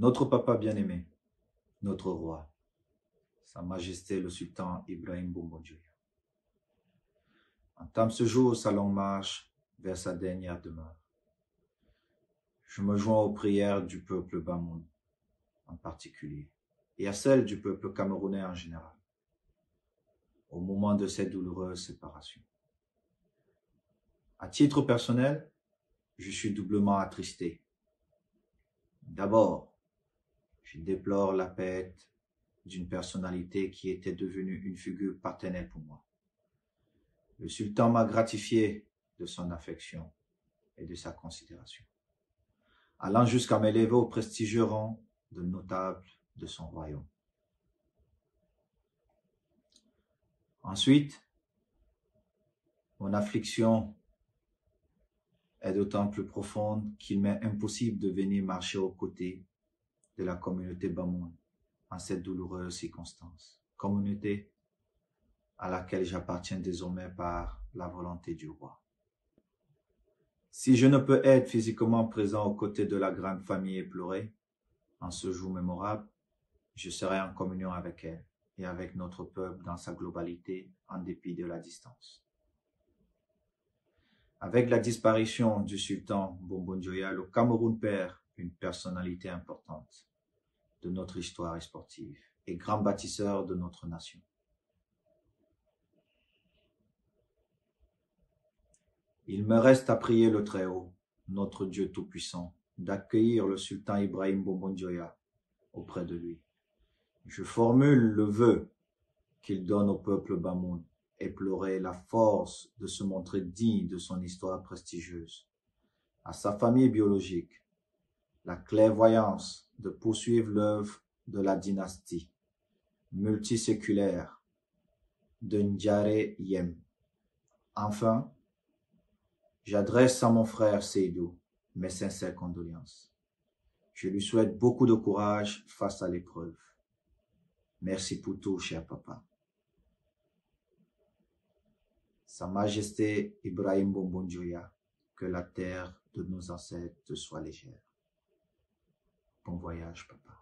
Notre papa bien-aimé, notre roi, Sa Majesté le Sultan Ibrahim Bombodjoya, entame ce jour sa longue marche vers sa dernière demeure. Je me joins aux prières du peuple Bamoun en particulier et à celles du peuple camerounais en général, au moment de cette douloureuse séparation. À titre personnel, je suis doublement attristé. D'abord, je déplore la perte d'une personnalité qui était devenue une figure paternelle pour moi. Le sultan m'a gratifié de son affection et de sa considération, allant jusqu'à m'élever au prestigieux rang de notable de son royaume. Ensuite, mon affliction est d'autant plus profonde qu'il m'est impossible de venir marcher aux côtés de la communauté Bamoun en cette douloureuse circonstance, communauté à laquelle j'appartiens désormais par la volonté du roi. Si je ne peux être physiquement présent aux côtés de la grande famille éplorée en ce jour mémorable, je serai en communion avec elle et avec notre peuple dans sa globalité en dépit de la distance. Avec la disparition du sultan Bombodjoya, le Cameroun perd une personnalité importante de notre histoire sportive et grand bâtisseur de notre nation. Il me reste à prier le Très-Haut, notre Dieu Tout-Puissant, d'accueillir le sultan Ibrahim Bombodjoya auprès de lui. Je formule le vœu qu'il donne au peuple Bamoun éploré la force de se montrer digne de son histoire prestigieuse, à sa famille biologique, la clairvoyance de poursuivre l'œuvre de la dynastie multiséculaire de Ndjare Yem. Enfin, j'adresse à mon frère Seydou mes sincères condoléances. Je lui souhaite beaucoup de courage face à l'épreuve. Merci pour tout, cher papa. Sa Majesté Ibrahim Bombodjoya, que la terre de nos ancêtres soit légère. Bon voyage, papa.